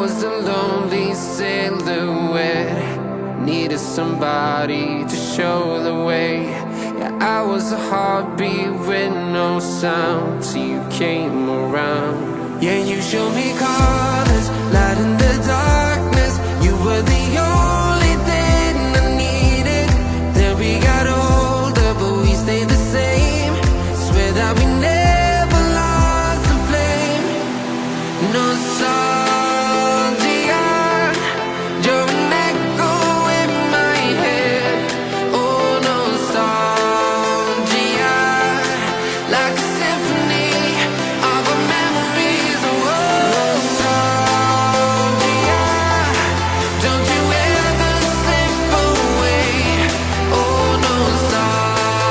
was a lonely silhouette, needed somebody to show the way. Yeah, I was a heartbeat with no sound till you came around. Yeah, you showed me colors, light in the darkness. You were the only thing I needed. Then we got older, but we stayed the same. Swear that we never lost the flame. Nostalgia, you're an echo in my head. Oh, nostalgia, like a symphony of our memories. Oh, nostalgia, don't you ever slip away. Oh, nostalgia,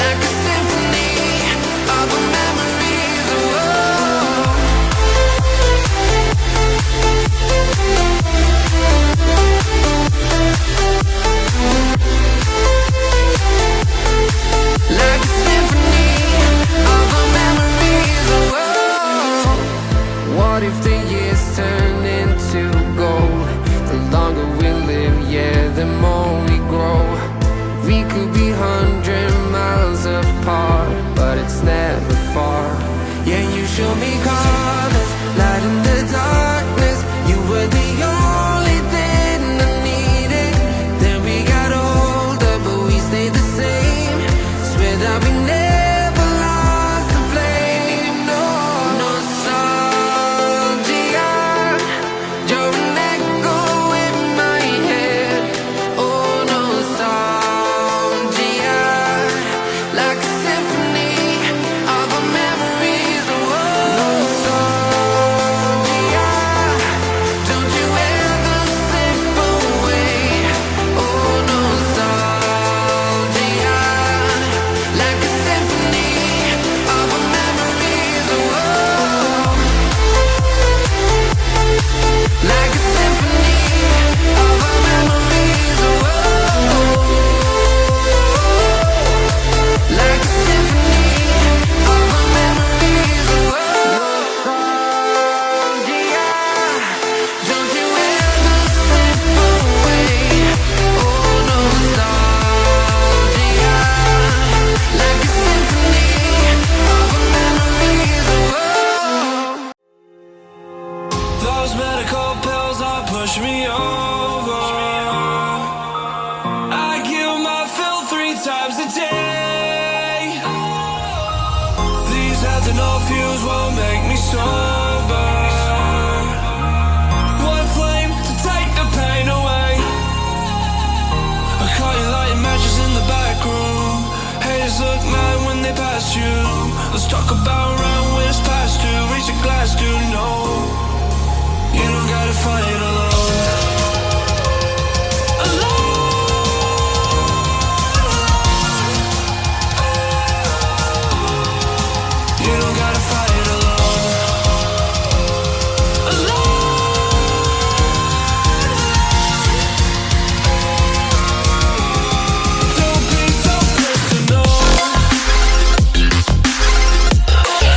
like a symphony of our memories. Oh, like a symphony of our memories. Oh, what if the years turn into gold? The longer we live, yeah, the more we grow. We could be 100 miles apart, but it's never far. Yeah, you show me colors, light in the darkness. You were the only thing I needed. Then we got older, but we stayed the same. Swear that we never lost the flame. No, nostalgia, you're an echo in my head. Oh, nostalgia, like a symphony of our memories. Oh, nostalgia, don't you ever slip away. Oh, nostalgia, like a symphony of our memories. Oh, like a symphony of our memories. Oh, like a symphony of our memories. Oh, nostalgia, don't you ever slip away. Oh, nostalgia, like a symphony of our memories. Oh, Those medical pills are push me over. I kill my fill 3 times a day. These ethanol fuels won't make me sober. One flame to take the pain away. I caught you lighting matches in the back room. Haters look mad when they pass you. Let's talk about round when it's past due. Reach a glass, dude, no. You don't gotta fight alone. You don't gotta fight alone. Don't be so personal.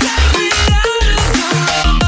Take me out of the road.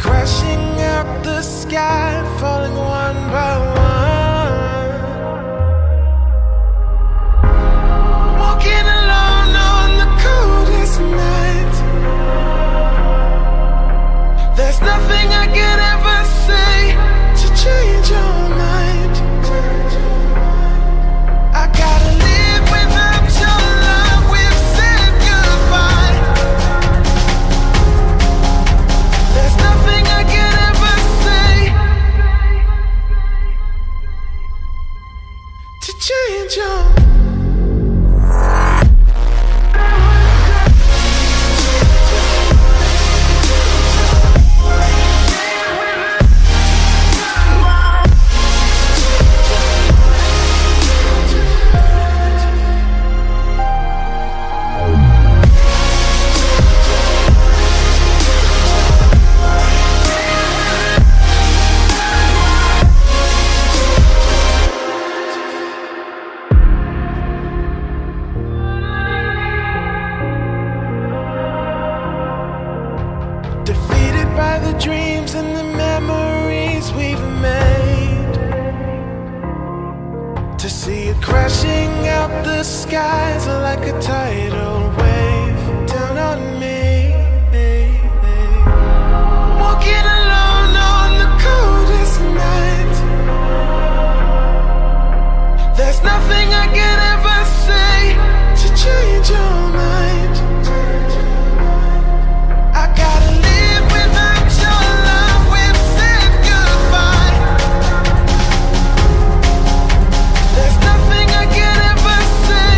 crashing out the sky, falling one by one. Walking alone on the coldest night. There's nothing I can ever say to change your mind. I gotta live without your love. We've said goodbye. There's nothing I can ever say to change your mind. Defeated by the dreams and the memories we've made. To see it crashing out the skies like a tidal wave down on me. Walking alone on the coldest night. There's nothing I can ever say to change your mind. I gotta live without your love. We've said goodbye. There's nothing I can ever say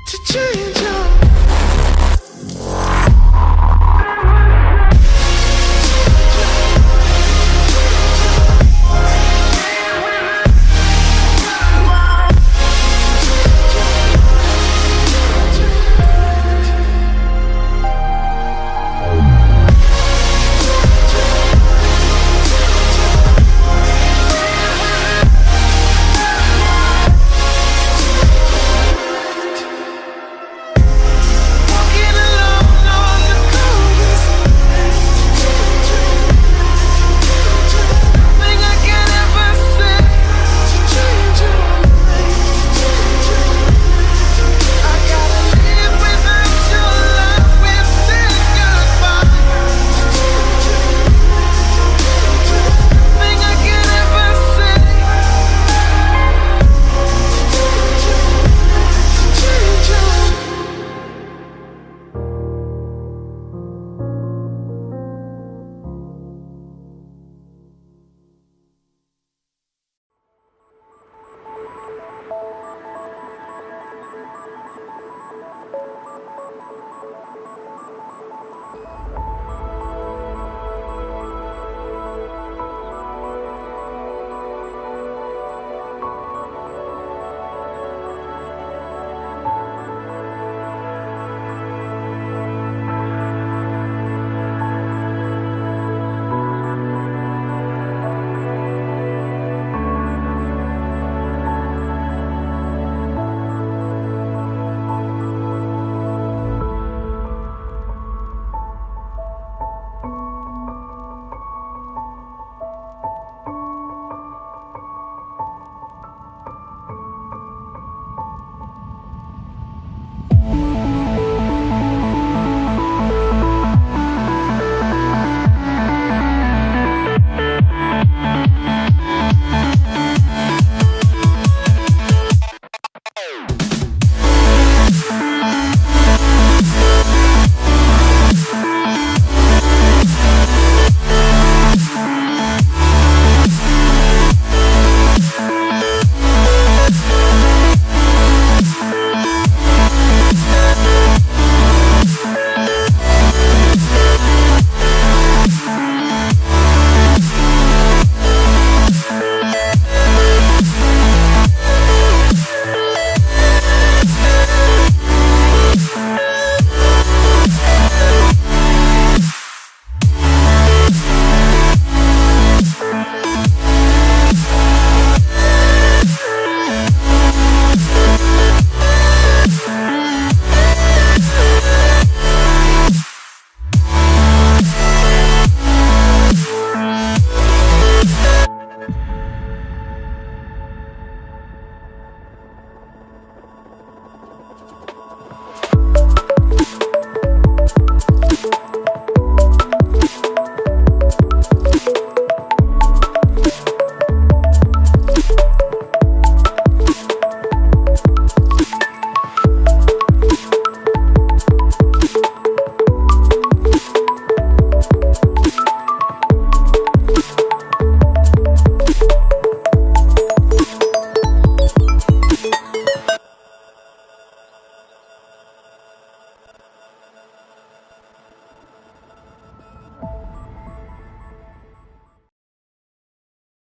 to change your